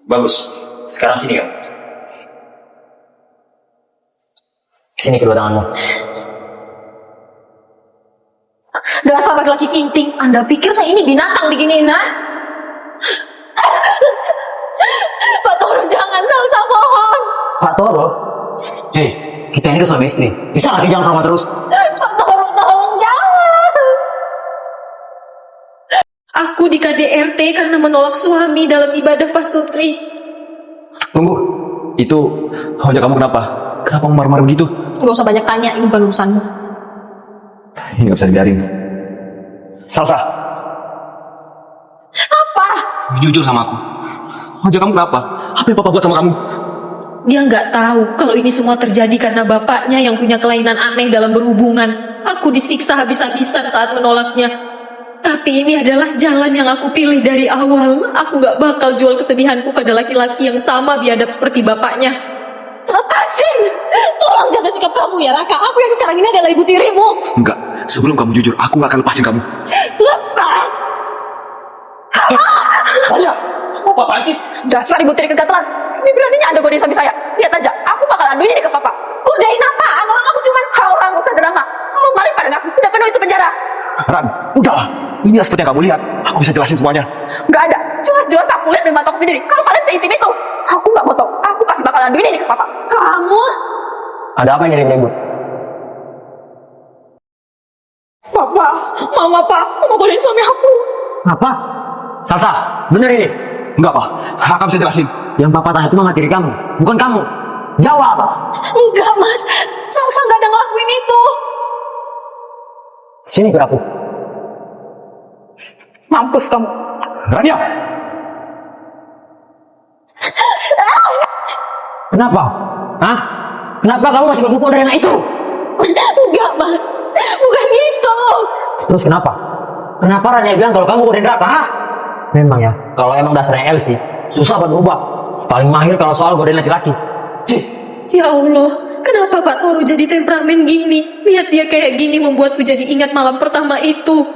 Bagus. Sekarang sini kamu. Sini kedua tanganmu. Dasar laki-laki sinting, Anda pikir saya ini binatang diginiin, ha? Pak Toro, jangan, Salsa mohon. Pak Toro? Hei, kita ini udah suami istri. Bisa nggak sih jangan sama terus? Pak Toro, tolong jangan. Aku di KDRT karena menolak suami dalam ibadah Pak Sutri. Tunggu. Itu wajah kamu kenapa? Kenapa marah-marah begitu? Gak usah banyak tanya, ini bukan urusanmu. Ini nggak bisa dibiarin. Salsa, Apa? jujur sama aku. Wajah kamu kenapa? Apa yang papa buat sama kamu? Dia nggak tahu kalau ini semua terjadi karena bapaknya yang punya kelainan aneh dalam berhubungan. Aku disiksa habis-habisan saat menolaknya. Tapi ini adalah jalan yang aku pilih dari awal. Aku nggak bakal jual kesedihanku pada laki-laki yang sama biadab seperti bapaknya. Lepasin! Tolong jaga sikap kamu ya, Raka. Aku yang sekarang ini adalah ibu tirimu. Enggak, sebelum kamu jujur, aku gak akan lepasin kamu. Lepas! Ayah, apa apaan sih? Dasar ibu tiri kegatelan. Ini beraninya Anda godain suami saya. Lihat aja, aku bakal aduin ini ke papa. Godain apaan? Orang aku cuman orang usah drama. Kamu balik pada aku. Udah penuh itu penjara. Ran, udahlah. Ini seperti yang kamu lihat. Aku bisa jelasin semuanya. Gak ada. Jelas-jelas aku lihat dengan mata aku sendiri. Kalau kalian seintim itu, aku gak mau tahu. Aku pasti bakal aduin ini ke papa. Kamu? Ada apa yang ribut? Papa, mama, pak, mau godain suami aku. Apa? Salsa, bener ini? Enggak, Pak. Akan bisa jelasin. Yang papa tanya itu mama diri kamu, bukan kamu. Jawab. Enggak, Mas. Salsa nggak ada ngelakuin itu. Sini ke aku. Mampus kamu. Rania! Kenapa? Hah? Kenapa kamu masih berkumpul dari anak itu? Enggak, Mas. Bukan gitu. Terus kenapa? Kenapa Rania bilang kalau kamu godain Raka? Hah? Memang ya, kalau emang dasarnya Elsie, susah buat berubah. Paling mahir kalau soal godain laki-laki. Cih. Ya Allah, kenapa Pak Toro jadi temperamen gini? Lihat dia kayak gini membuatku jadi ingat malam pertama itu.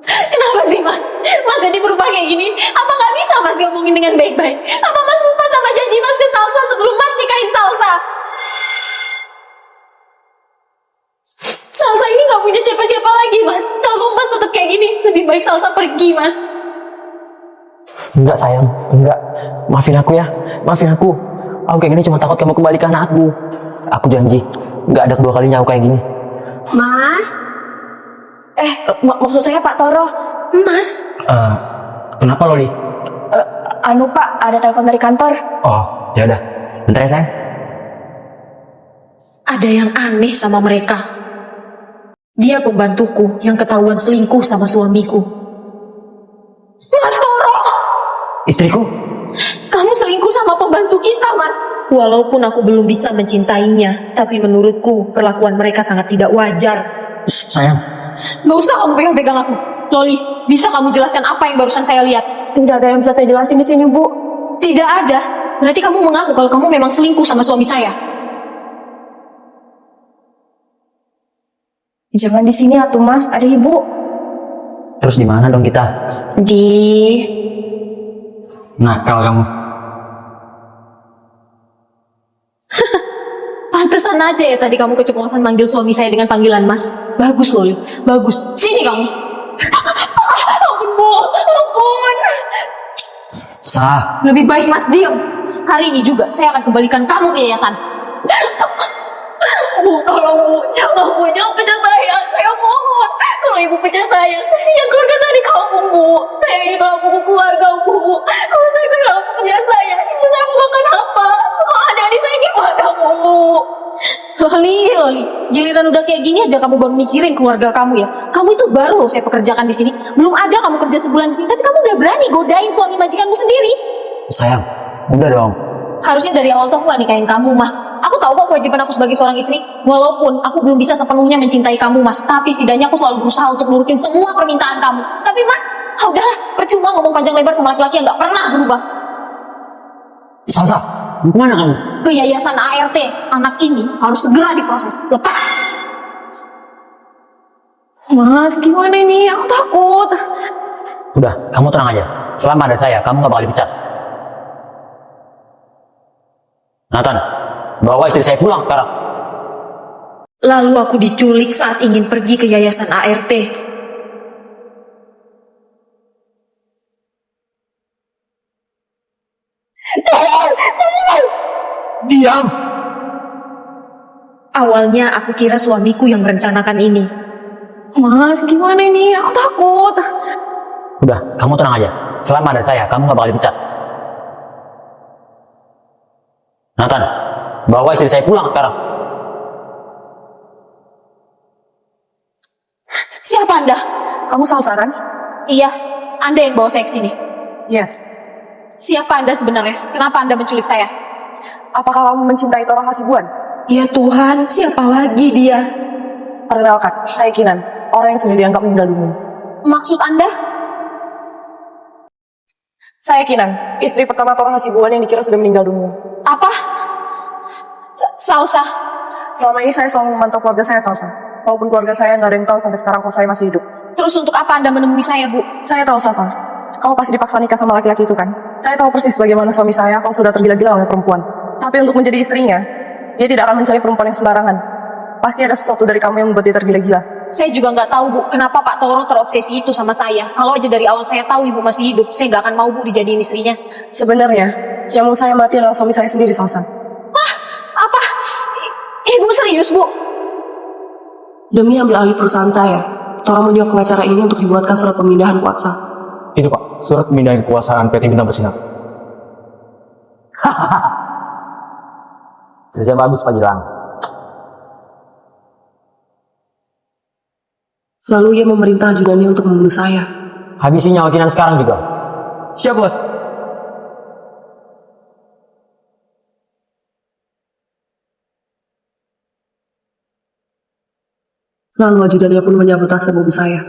Kenapa sih, Mas? Mas jadi berubah kayak gini? Apa nggak bisa Mas ngomongin dengan baik-baik? Apa Mas lupa sama janji Mas ke Salsa sebelum Mas nikahin Salsa? Salsa ini nggak punya siapa-siapa lagi, Mas. Kalau Mas tetap kayak gini, lebih baik Salsa pergi, Mas. Enggak sayang, enggak. Maafin aku ya, maafin aku. Aku kayak gini cuma takut kamu kembali ke anak aku. Aku janji, enggak ada kedua kalinya aku kayak gini. Mas? Maksud saya Pak Toro. Mas, Kenapa Loli? Anu Pak, ada telepon dari kantor. Oh, ya udah. Bentar ya sayang. ada yang aneh sama mereka. Dia pembantuku yang ketahuan selingkuh sama suamiku. Mas Toro! Istriku? Kamu selingkuh sama pembantu kita, Mas. Walaupun aku belum bisa mencintainya, tapi menurutku perlakuan mereka sangat tidak wajar. Sayang. Gak usah kamu pegang-pegang aku. Loli, bisa kamu jelaskan apa yang barusan saya lihat? Tidak ada yang bisa saya jelasin di sini, Bu. Tidak ada. Berarti kamu mengaku kalau kamu memang selingkuh sama suami saya. Jangan di sini atuh, Mas. Ada Ibu. Terus di mana dong kita? Nakal kamu. Pantesan aja ya tadi kamu keceplosan manggil suami saya dengan panggilan Mas. Bagus Loli, bagus. Sini kamu. Ampun Bu, ampun. Sah. Lebih baik Mas diam. Hari ini juga saya akan kembalikan kamu ke yayasan. Bu, tolong Bu, jangan pecah saya. Saya mohon. Kalau Ibu pecah saya, kasihan keluarga saya di kampung, Bu. Saya ingin buku keluarga, Bu. Kalau saya kehilangan pekerjaan saya, Ibu saya mau makan apa? Kalau adik-adik saya gimana, Bu? Loli, giliran udah kayak gini aja kamu baru mikirin keluarga kamu ya. Kamu itu baru loh saya pekerjakan di sini. Belum ada kamu kerja sebulan di sini, tapi kamu udah berani godain suami majikanmu sendiri. Sayang, udah dong. Harusnya dari awal tuh aku gak nikahin kamu, Mas. Aku tahu kok kewajiban aku sebagai seorang istri. Walaupun aku belum bisa sepenuhnya mencintai kamu, Mas. Tapi setidaknya aku selalu berusaha untuk nurutin semua permintaan kamu. Tapi, Mas, udahlah. Percuma ngomong panjang lebar sama laki-laki yang gak pernah berubah. Salsa, mau kemana kamu? Ke yayasan ART. Anak ini harus segera diproses. Lepas. Mas, gimana ini? Aku takut. Udah, kamu tenang aja. Selama ada saya, kamu gak bakal dipecat. Nathan, bawa istri saya pulang sekarang. Lalu aku diculik saat ingin pergi ke yayasan ART. Diam! Awalnya aku kira suamiku yang merencanakan ini. Mas, gimana ini? Aku takut. Udah, kamu tenang aja. Selama ada saya, kamu gak bakal dipecat. Nathan, bawa istri saya pulang sekarang. Siapa Anda? Kamu Salsa kan? Iya, Anda yang bawa saya ke sini. Yes. Siapa Anda sebenarnya? Kenapa Anda menculik saya? Apakah kamu mencintai Toro Hasibuan? Ya Tuhan, siapa lagi dia? Perkenalkan, saya Kinan, orang yang sudah dianggap meninggal dunia. Maksud Anda? Saya Kinan, istri pertama Toro Hasibuan yang dikira sudah meninggal dunia. Apa? Salsa. Selama ini saya selalu memantau keluarga saya, Salsa. Walaupun keluarga saya nggak ada yang tahu sampai sekarang kalau saya masih hidup. Terus untuk apa Anda menemui saya, Bu? Saya tahu, Salsa. Kamu pasti dipaksa nikah sama laki-laki itu kan? Saya tahu persis bagaimana suami saya kalau sudah tergila-gila oleh perempuan. Tapi untuk menjadi istrinya, dia tidak akan mencari perempuan yang sembarangan. Pasti ada sesuatu dari kamu yang membuat dia tergila-gila. Saya juga nggak tahu, Bu, kenapa Pak Toro terobsesi itu sama saya. Kalau aja dari awal saya tahu Ibu masih hidup, saya nggak akan mau, Bu, dijadiin istrinya. Sebenarnya, yang mau saya mati adalah suami saya sendiri, Salsa. Hah? Apa? Ibu serius, Bu? Demi ambil alih perusahaan saya, Toro menyuap pengacara ini untuk dibuatkan surat pemindahan kuasa. Itu Pak, surat pemindahan kekuasaan PT Bintang Bersinar. Kerja bagus, Pak Gilang. Lalu ia memerintah ajudannya untuk membunuh saya. Habisi nyawa Kinan sekarang juga. Siap, Bos. Lalu ajudannya pun menyabotase mobil saya.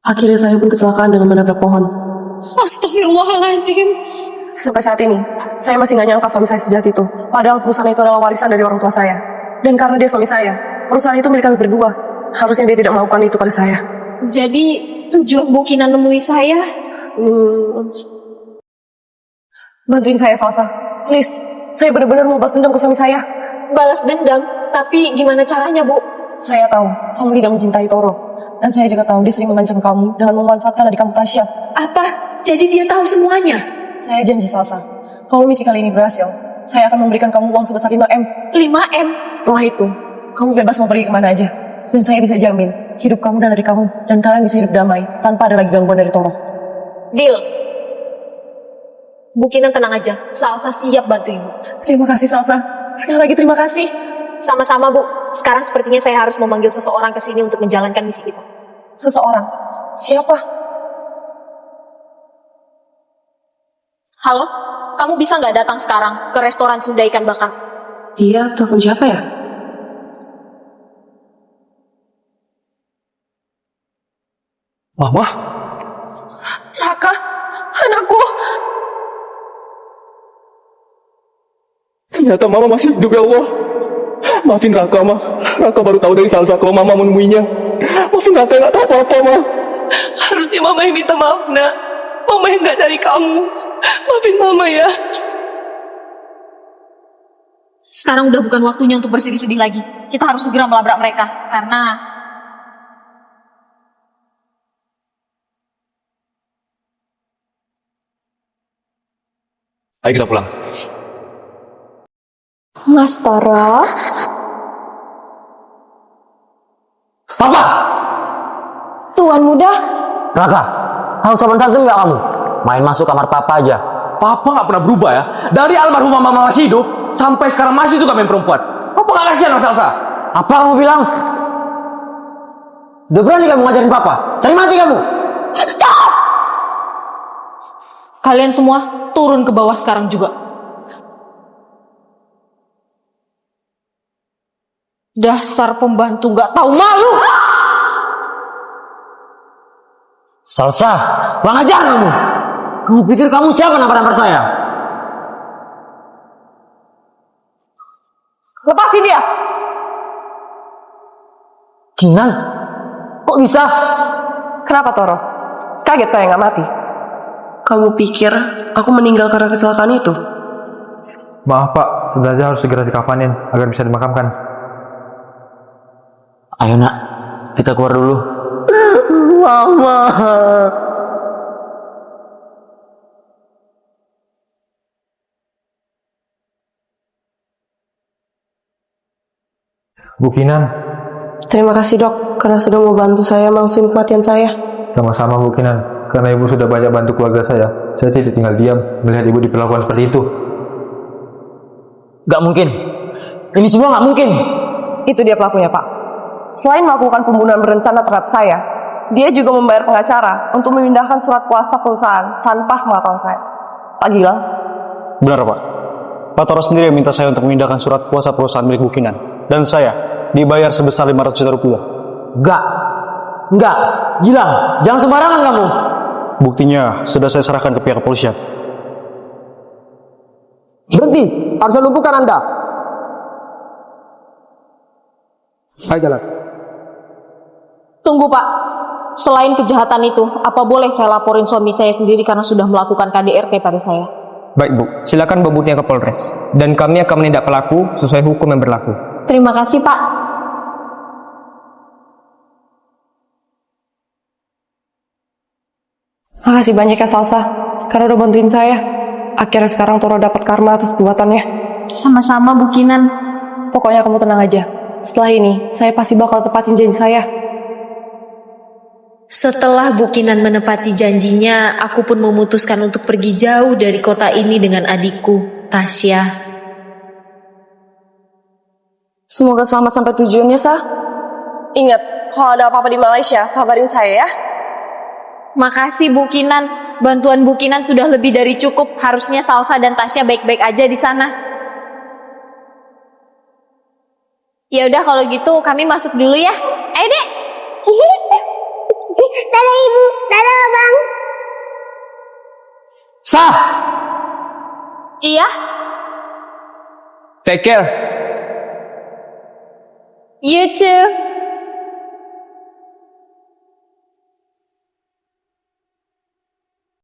Akhirnya saya pun kecelakaan dengan menabrak pohon. Astagfirullahaladzim. Sampai saat ini, saya masih nggak nyangka suami saya sejahat itu. Padahal perusahaan itu adalah warisan dari orang tua saya. Dan karena dia suami saya, perusahaan itu milik kami berdua. Harusnya dia tidak melakukan itu pada saya. Jadi, tujuan Bu Kinan nemui saya? Bantuin saya, Salsa. Please, saya benar-benar mau balas dendam ke suami saya. Balas dendam? Tapi gimana caranya, Bu? Saya tahu, kamu tidak mencintai Toro. Dan saya juga tahu dia sering mengancam kamu dengan memanfaatkan adik kamu Tasya. Apa? Jadi dia tahu semuanya? Saya janji, Salsa. Kalau misi kali ini berhasil, saya akan memberikan kamu uang sebesar 5M. 5M? Setelah itu, kamu bebas mau pergi kemana aja. Dan saya bisa jamin, hidup kamu dan adik kamu, dan kalian bisa hidup damai, tanpa ada lagi gangguan dari Toro. Deal. Bu Kinan tenang aja, Salsa siap bantu Ibu. Terima kasih, Salsa. Sekali lagi terima kasih. Sama-sama, Bu. Sekarang sepertinya saya harus memanggil seseorang ke sini untuk menjalankan misi kita. Seseorang? Siapa? Halo? Kamu bisa nggak datang sekarang ke restoran Sunda Ikan Bakar? Iya, telepon siapa ya? Mama? Raka, anakku. Ternyata Mama masih hidup, ya Allah. Maafin Raka, Ma. Raka baru tahu dari Salsa kalau Mama menemuinya. Maafin Raka, nggak tahu apa-apa, Ma. Harusnya Mama yang minta maaf, Nak. Mama yang nggak cari kamu. Maafin Mama ya. Sekarang udah bukan waktunya untuk bersedih-sedih lagi. Kita harus segera melabrak mereka, karena Ayo kita pulang. Mas Toro. Papa! Tuan muda. Raka, harus sopan santun nggak kamu? Main masuk kamar papa aja. Papa nggak pernah berubah ya. Dari almarhum mama masih hidup sampai sekarang masih suka main perempuan. Papa nggak kasihan sama Salsa. Apa kamu bilang? Udah berani kamu ngajarin papa? Cari mati kamu! Stop! Kalian semua turun ke bawah sekarang juga. Dasar pembantu gak tahu malu. Salsa, kurang ajar kamu! Kamu pikir kamu siapa nampar-nampar saya? Lepasin dia! Kinan? Kok bisa? Kenapa, Toro? Kaget saya nggak mati. Kamu pikir aku meninggal karena kecelakaan itu? Maaf Pak, jenazah harus segera dikafanin agar bisa dimakamkan. Ayo nak, kita keluar dulu. Mama. Bu Kinan, Terima kasih dok, karena sudah mau bantu saya mengusung kematian saya. sama-sama Bu Kinan. Karena Ibu sudah banyak bantu keluarga saya tidak tinggal diam melihat Ibu diperlakukan seperti itu. Gak mungkin. Ini semua gak mungkin. Itu dia pelakunya pak. Selain melakukan pembunuhan berencana terhadap saya, dia juga membayar pengacara untuk memindahkan surat kuasa perusahaan tanpa sepengetahuan saya. Pak Gilang? Benar Pak. Pak Toro sendiri yang minta saya untuk memindahkan surat kuasa perusahaan milik Bu Kinan. Dan saya dibayar sebesar 500 juta rupiah. Enggak. Gilang, jangan sembarangan kamu. Buktinya sudah saya serahkan ke pihak kepolisian. Berhenti, harus saya lumpuhkan Anda. Ayo jalan. Tunggu pak. Selain kejahatan itu, apa boleh saya laporin suami saya sendiri karena sudah melakukan KDRT pada saya? Baik Bu, silakan bawa buktinya ke Polres. Dan kami akan menindak pelaku sesuai hukum yang berlaku. Terima kasih pak. Makasih banyak ya Salsa, karena udah bantuin saya. Akhirnya sekarang Toro dapat karma atas perbuatannya. Sama-sama Bu Kinan. Pokoknya kamu tenang aja. Setelah ini, saya pasti bakal tepatin janji saya. Setelah Bu Kinan menepati janjinya, aku pun memutuskan untuk pergi jauh dari kota ini dengan adikku, Tasya. Semoga selamat sampai tujuannya, Sah. Ingat, kalau ada apa-apa di Malaysia, kabarin saya ya. Makasih Bu Kinan, bantuan Bu Kinan sudah lebih dari cukup. Harusnya Salsa dan Tasya baik-baik aja di sana. Ya udah kalau gitu kami masuk dulu ya. Ayo dek. Dadah ibu, dadah bang. Sah! Iya, Take care. you too.